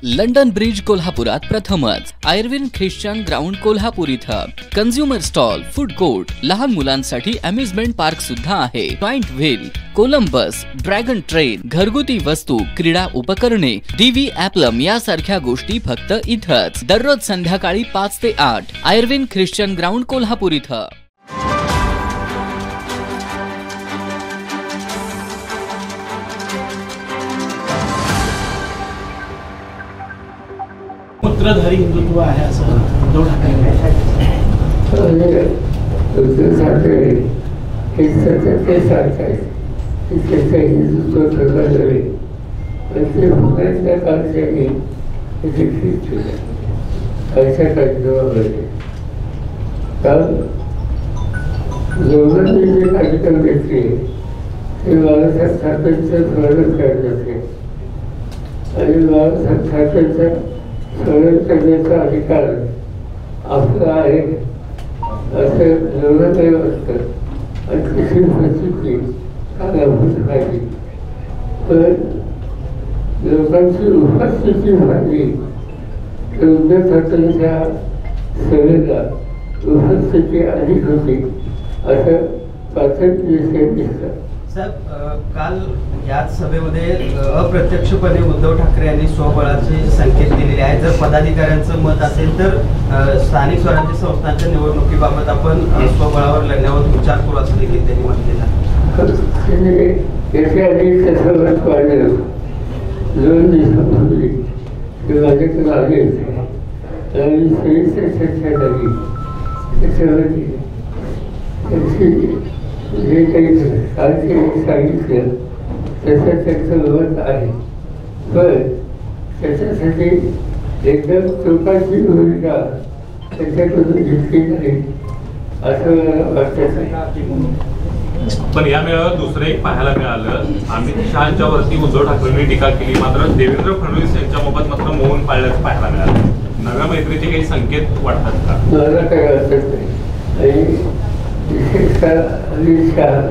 London bridge कोल्हापुरात प्रथमच Irwin Christian ground Kolhapur इथं कन्झ्युमर स्टॉल, फूड कोर्ट, लहान मुलांसाठी अम्युजमेंट पार्क सुद्धा आहे। Joint wheel, Columbus, dragon train, घरगुती वस्तू, क्रीडा उपकरणे, डीव्ही ॲप्लम यासारख्या गोष्टी फक्त इथंच। दररोज संध्याकाळी 5 ते 8 आयर्विन ख्रिश्चन ग्राउंड कोल्हापूर इथं। सूत्रधारी हिंदुत्व आहे असं उद्धव ठाकरे हिंदुत्व कार्यक्रम घेतले ते बाळासाहेब ठाकरेंचं स्मरण करत होते आणि बाळासाहेब ठाकरेंचं स्मरण करण्याचा अधिकार आपला आहे असं लोकांनाही वाटतं आणि तशी परिस्थिती कालाभूत राहिली। पण लोकांची उपस्थिती वाढली तर उद्धव ठाकरेंच्या सभेला उपस्थिती अधिक होती असं प्राथमिक दिसतं। साहेब, काल याच सभेमध्ये अप्रत्यक्षपणे उद्धव ठाकरे यांनी स्वबळाचे संकेत दिलेले आहेत। जर पदाधिकाऱ्यांचं मत असेल तर स्थानिक स्वराज्य संस्थांच्या निवडणुकीबाबत आपण स्वबळावर लढण्यावर विचार करू असं देखील त्यांनी म्हटलेलं आहे। याच्या आधी त्याचं मत वाढलं 2 दिवसापूर्वी ते माझ्याकडे आले होते आणि सविस्तर चर्चा झाली। त्याच्यावरती जे काही सांगितलं तसं त्याचं मत आहे, पण त्याच्यासाठी एकदम चौकाची भूमिका त्याच्याकडून घेतली नाही असं मला वाटत आहे। पण या मेळाव्यात दुसरं एक पाहायला मिळालं, अमित शहांच्या वरती उद्धव ठाकरेंनी टीका केली, मात्र देवेंद्र फडणवीस यांच्याबाबत मात्र मौन पाळल्याचं पाहायला मिळालं। नव्या मैत्रीचे काही संकेत वाटतात का? मला काही वाटत नाही आणि विशेषतः अमित शहा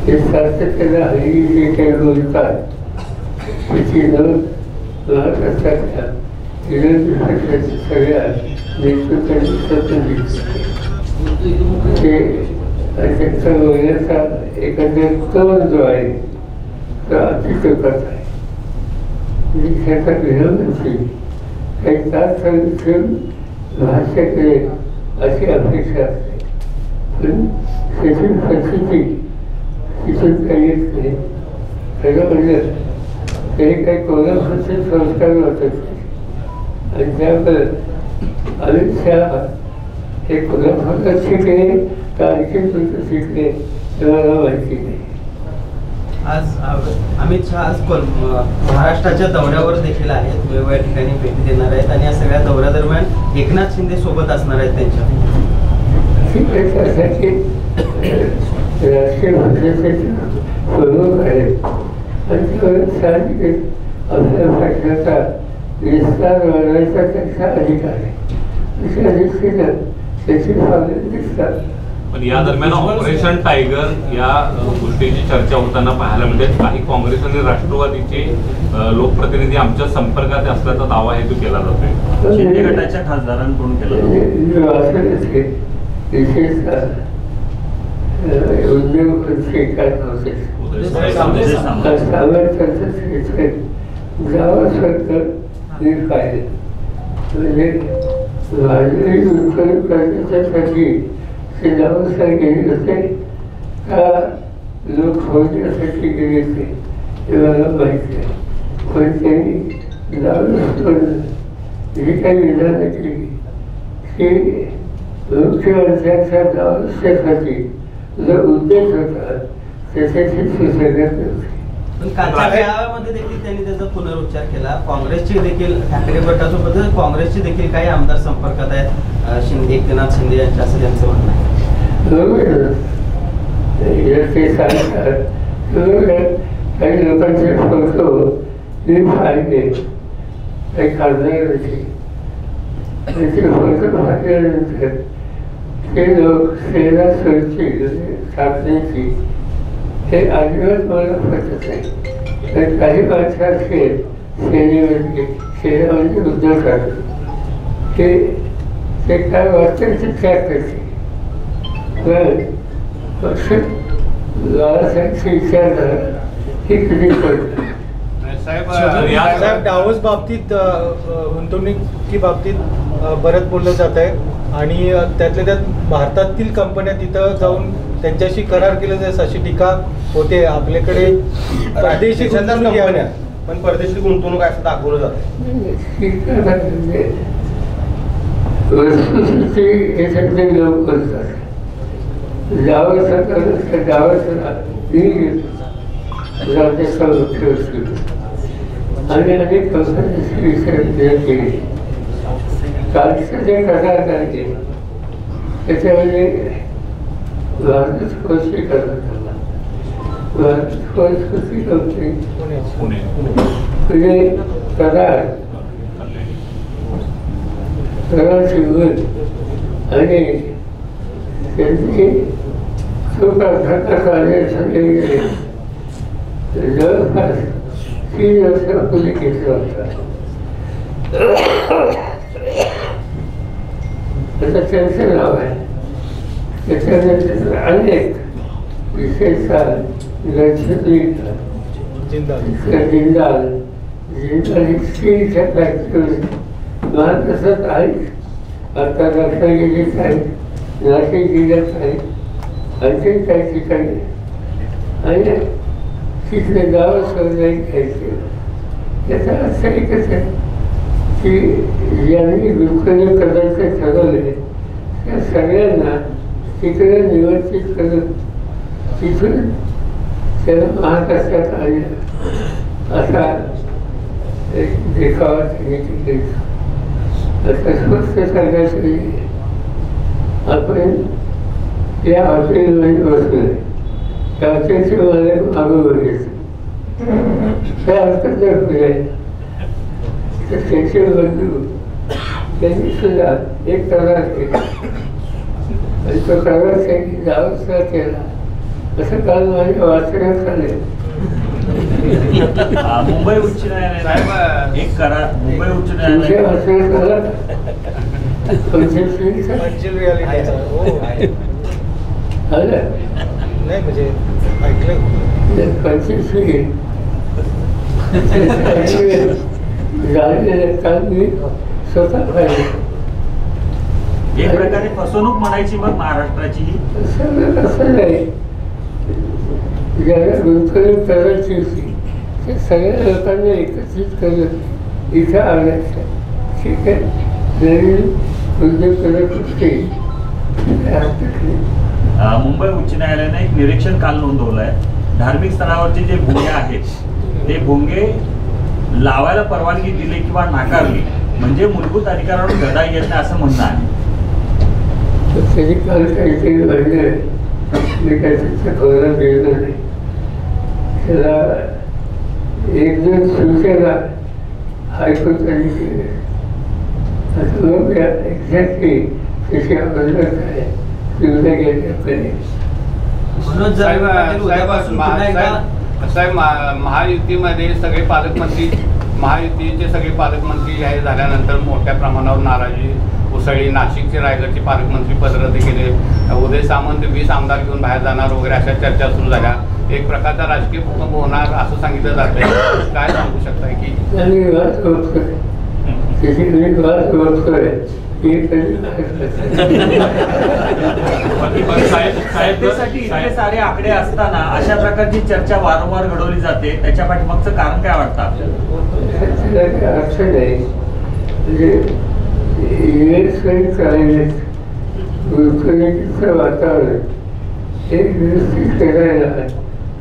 हे सातत्याने हल्ली जे काही बोलतात त्याची नोंद महाराष्ट्रातल्या विरोधी पक्षाच्या सगळ्या नेतृत्वांनी स्वतः ते त्यांचा बोलण्याचा एकंदर टोन जो आहे तो अतिचोखाच आहे। त्याचा गृहमंत्री काही तास ठेवून भाष्य करेल अशी अपेक्षा असते, पण त्याची परिस्थिती तिथून काही येत नाही। खरं म्हणजे तरी काही कोल्हापूरचे संस्कार होतात आणि त्यामुळे अमित शहा हे कोल्हापूरात शिकले का आणखी तुमचं शिकले हे मला माहिती नाही। आज अमित शहा आज महाराष्ट्राच्या दौऱ्यावर देखील आहेत, वेगवेगळ्या ठिकाणी भेटी देणार आहेत आणि या सगळ्या दौऱ्यादरम्यान एकनाथ शिंदे सोबत असणार आहेत त्यांच्या। त्यासाठी राष्ट्रीय भाषेचे प्रमुख आहेत आणि साहजिक आपल्या भाषेचा विस्तार वाढवायचा त्याचा अधिकार आहे, अशा दृष्टीनं त्याची पावलं दिसतात। पण या दरम्यान ऑपरेशन टायगर या गोष्टीची चर्चा होताना पाहायला मिळते। काही काँग्रेस आणि राष्ट्रवादीचे लोकप्रतिनिधी आमच्या संपर्कात असल्याचा दावा आहे तो केला जातोय, शिंदे गटाच्या खासदारांकडून केला जातो। विशेषतः उद्योगमंत्री काय नव्हते गावासारखं मी पाहिजे म्हणजे भाजपी गुंतवणूक करण्यासाठी ते गावासार गेले होते का लोक होण्यासाठी गेले होते हे मला माहिती आहे। पण त्यांनी गावाला जी काही विधानं केली ती मुख्यमंत्र्यांच्या गावासाठी जो उद्देश होता त्याच्याशी सुसंगत नव्हती। पण कालच्या मेळाव्यामध्ये देखील त्यांनी त्याचा पुनरुच्चार केला। काँग्रेसचे देखील ठाकरे गटासोबत काँग्रेसचे देखील काही आमदार संपर्कात आहेत, शिंदे एकनाथ शिंदे यांच्या असं त्यांचं म्हणणं आहे। ते सांगतात काही लोकांचे फोटो मी पाहिले काही खासदारांचे त्याचे फोटो पाहिल्यानंतर ते लोक सेना सोयची ठाकरेची हे अजिबात मला पटत नाही। तर काही माणसं असेल सेनेमध्ये उद्धव ठाकरे ते काय वाटतं ते त्याग करते. पक्ष बाळासाहेबची विचारधारा ही कधी पडते. साहेब डावस बाबतीत गुंतवणुकी बाबतीत बरंच बोललं जात आहे आणि त्यातल्या त्यात भारतातील कंपन्या तिथं जाऊन त्यांच्याशी करार केले जायचं अशी टीका होते. आपल्याकडे परदेशी कंपन्या पण परदेशी गुंतवणूक असं दाखवलं जातं. वस्तुस्थिती लोक करतात. आणि अनेक कंपन्यांची विचार केली. कालचं जे करार काढले त्याच्यामध्ये भारत स्पर्शी करण्यात आला. भारत स्पर्शी कंपनी म्हणजे करार शिवून आणि त्यांची जवळपास 3 वर्षापूर्वी घेतला होता. आता त्यांचं नाव आहे. त्याच्यानंतर अनेक विशेषतः जिंदाल स्टीलच्या फॅक्टरी महाराष्ट्रात आहे. आता रत्नागिरीत आहे, नाशिक जिल्ह्यात आहे, आणखी काही ठिकाणी. आणि तिथले गाव समुदाय घ्यायचे. याचा अर्थ एकच आहे की ज्यांनी गुंतवणूक करायचं ठरवले त्या सगळ्यांना तिकडे निवर्तित करून तिथून त्याला महाराष्ट्रात आणलं असा एक देखावा त्यांनी केला. आता स्पष्ट सांगायचं आपण या हॉटेलमध्ये बसलो. त्या हॉटेलचे मालक मागं बघायचं त्या हरकत पुढे तर त्याचे बंधू त्यांनी सुद्धा एक करार केला आणि तो करार त्यांनी जावंसुद्धा केला. असं काल माझ्या वाचण्यात आले. मुंबई उच्च न्यायालयाने एक करार मुंबई उच्च न्यायालय वाचण्यात आला. नाही म्हणजे ऐकलं 25 झालेले काल मी स्वतः पाहिले. एक प्रकारे फसवणूक म्हणायची मग महाराष्ट्राची असं नाही. ज्याला गुंतवणूक करायची होती त्या सगळ्या लोकांना एकत्रित करून इथं आणायचं. ठीक आहे, नवीन उद्योग करत होते. मुंबई उच्च न्यायालयाने एक निरीक्षण काल नोंदवलं आहे. धार्मिक स्थळावरचे जे भोंगे आहेत ते भोंगे लावायला परवानगी दिली किंवा नाकारली म्हणजे मूलभूत अधिकारावर गदा येत नाही असं म्हणणं आहे. तरी काल काहीतरी म्हणलं मी त्याच्या खबरा गेलो नाही. त्याला 1-2 सूचना हायकोर्टाने केल्या. आता लोक एक्झॅक्टली त्याची अंमलबजावणी आहे उद्या गेल्याकडे. साहेब महायुतीमध्ये सगळे पालकमंत्री महायुतीचे सगळे पालकमंत्री जाहीर झाल्यानंतर मोठ्या प्रमाणावर नाराजी उसळली. नाशिकचे रायगडचे पालकमंत्री पद रद्द केले. उदय सामंत 20 आमदार घेऊन बाहेर जाणार वगैरे अशा चर्चा सुरू झाल्या. एक प्रकारचा राजकीय भूकंप होणार असं सांगितलं जात आहे. काय सांगू शकताय की इतके सारे आकडे असताना अशा प्रकारची चर्चा वारंवार घडवली जाते. त्याच्या पाठीमागचं कारण काय वाटतं आपल्याला? अर्थ नाही. म्हणजे गुंतवणुकीचं वातावरण हे व्यवस्थित करायला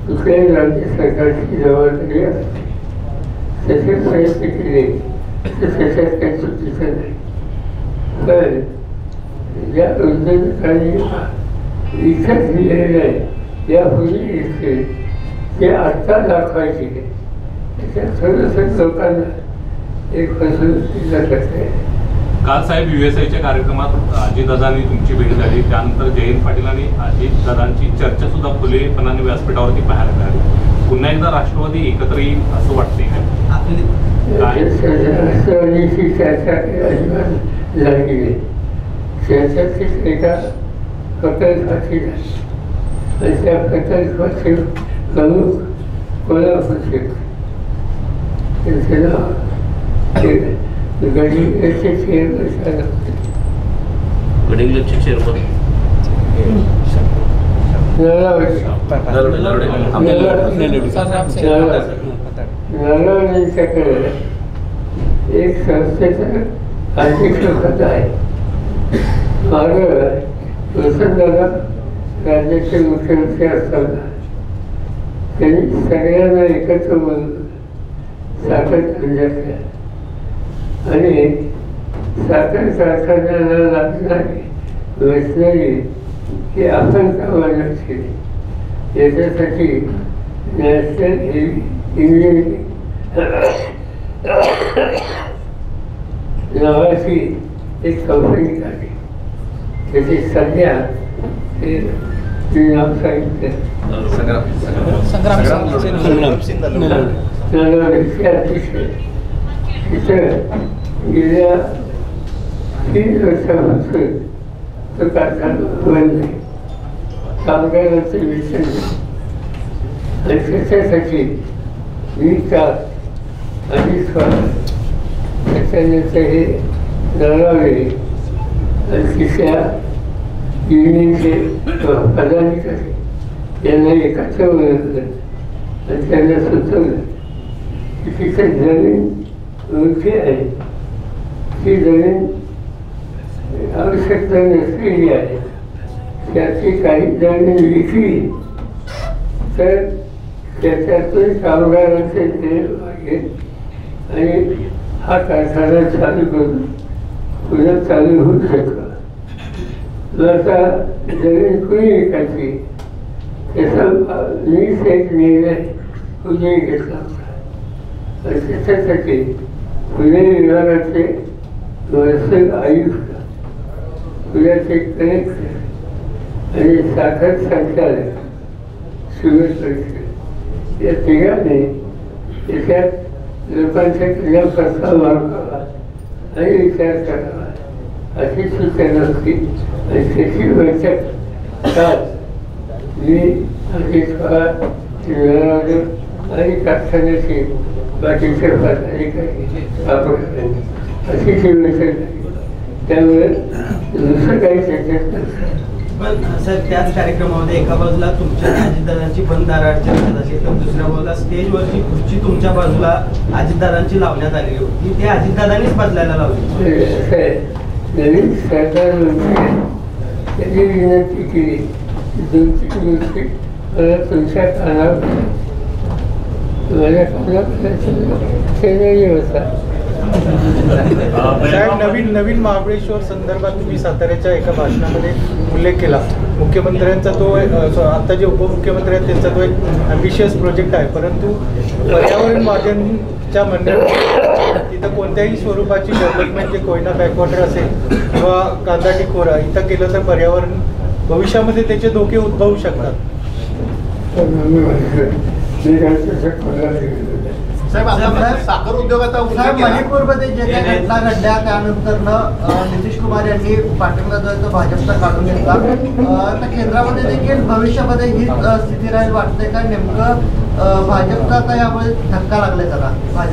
कुठल्याही राज्य सरकारची जबाबदारी असते. तसे प्रयत्न केले तर त्याच्यात काही चुकीचं नाही. पण ज्या उद्योजकांनी विकत दिलेले आहे यापूर्वी इथे ते आत्ता दाखवायचे त्याच्यात थोडंसं लोकांना एक फसवणुकीचा करते. काल साहेब USIच्या कार्यक्रमात अजितदादांनी तुमची भेट झाली. त्यानंतर जयंत पाटील आणि अजितदादांची चर्चा सुद्धा खुलेपणाने व्यासपीठावरती पाहायला मिळाली. पुन्हा एकदा राष्ट्रवादी एकत्र येईल असं वाटतंय का? काय राष्ट्रवादीची चर्चा अजिबात झाली नाही. चर्चेत एका प्रकल्पाची झाली आणि त्या प्रकल्पाचे प्रमुख कोल्हापूरचे त्यांचं नाव गडिंग्लजचे चेअरमन गडिंग्लजचे चेअरमन नरवडेंच्याकडे एक संस्थेचं अध्यक्षपद आहे. मागं वसंतदादा राज्याचे मुख्यमंत्री असताना त्यांनी सगळ्यांना एकत्र बोलून साखर कारखान्यातल्या आणि साखर कारखान्याला लागणारी मशिनरी ही आपण कामाला केली. याच्यासाठी नॅशनल इंजिनिअरिंग नावाची एक कंपनी काढली. त्याची सध्या ते नाव सांगितलं अतिशय तिथं गेल्या 3 वर्षापासून तो कारखाना बंद आहे. कामगारांचं वेतन आणि त्याच्यासाठी मी काल आणि त्याच्यानंतर हे नरवडे आणि तिसऱ्या युनियनचे पदाधिकारी यांना एकत्र बोलवलं आणि त्यांना सुचवलं की तिथे जमीन उंची आहे, ती जमीन आवश्यकता नसलेली आहे, त्याची काही जमीन विकली तर त्याच्यातून कामगारांचे देय मागेल आणि हा कारखाना चालू करून पुन्हा चालू होऊ शकतो. आता जमीन कुणी विकायची त्याचा मीच एक निर्णय पुणे घेतला होता. आणि त्याच्यासाठी पुणे विभागाचे महसूल आयुक्त, पुण्याचे कलेक्टर आणि साखर संचालक सुरेश परिषद या तिघांनी त्याच्यात लोकांच्या कल्याण प्रस्ताव मागवावा आणि विचार करावा अशी सूचना होती. आणि त्याची बैठक काल मी अजित पवार आणि कारखान्याचे बाकीचे पदाधिकारी आपण अशी ती बैठक झाली. त्यामुळे दुसरं काही त्याच्यात नसतं. पण सर त्याच कार्यक्रमामध्ये एका बाजूला तुमच्या अजितदादांची बंद दाराआड चर्चा झाली तर दुसऱ्या बाजूला स्टेजवरची खुर्ची तुमच्या बाजूला अजितदादांची लावण्यात आलेली होती. ती अजितदादांनीच बदलायला लावली. नवीन सरकार त्यांनी विनंती केली 2-3 गोष्टी मला तुमच्या कानावर माझ्या कानावर नाही होता. साहेब नवीन महाबळेश्वर संदर्भात तुम्ही साताऱ्याच्या एका भाषणामध्ये उल्लेख केला. मुख्यमंत्र्यांचा तो आता जे उपमुख्यमंत्री आहेत त्यांचा तो एक ॲम्बिशियस प्रोजेक्ट आहे, परंतु पर्यावरणवाद्यांच्या म्हणण्यात तिथं कोणत्याही स्वरूपाची डेव्हलपमेंट जे कोयना बॅकवॉटर असेल किंवा कांदाटी खोरा इथं केलं तर पर्यावरण भविष्यामध्ये त्याचे धोके उद्भवू शकतात. साखर उद्योगाचा मणिपूरमध्ये जे काही घटना घडल्या त्यानंतर नितीश कुमार यांनी पाठिंबा जो भाजपचा काढून घेतला. तर केंद्रामध्ये देखील भविष्यामध्ये हीच स्थिती राहील वाटते का? नेमकं भाजपचा आता यामुळे धक्का लागलाय त्याला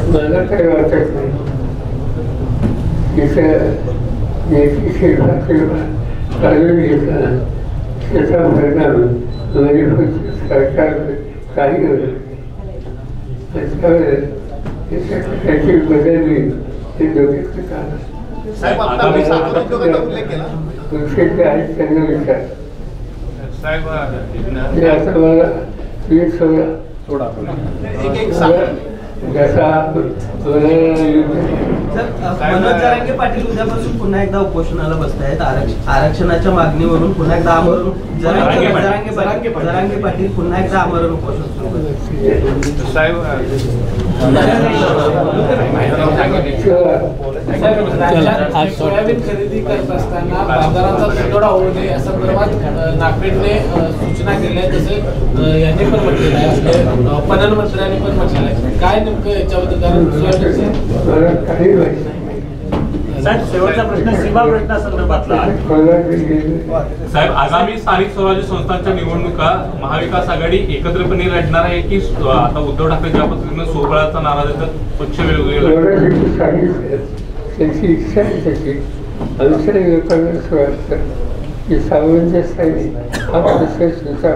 मला काही वाटत नाही. काढून घेतला त्याचा परिणाम मणिपूर सरकार काही होत त्याची बदलली ते दोघेच कारण आहेत त्यांना विचार असं मला वीज सोडा जसा मनोज जरांगे पाटील उद्यापासून पुन्हा एकदा उपोषणाला बसतायत आरक्षणाच्या मागणीवरून पुन्हा एकदा आमरण जरांगे पाटील पुन्हा एकदा आमरण उपोषण सुरू करतात. साहेब सोयाबीन खरेदी करत असताना बाजाराचा तुटवडा होऊ नये या संदर्भात नाफेडने सूचना केल्या आहे. तसे यांनी पण म्हटलेलं आहे, आपले पणन मंत्र्यांनी पण म्हटलेलं आहे. काय नेमकं याच्याबद्दल कारण साहेब शेवटचा प्रश्न सीमा प्रश्नासंदर्भातला आहे. साहेब आगामी स्थानिक स्वराज्य संस्थांच्या निवडणुका महाविकास आघाडी एकत्रितपणे लढणार आहे की आता उद्धव ठाकरे ज्या पद्धतीनं सोबळाचा नारा देतात पक्ष वेगवेगळे त्यांची इच्छा आहे त्याची आयुष्याला लोकांना असं वाटतं की सावंतच्या साईने हा प्रश्न सुद्धा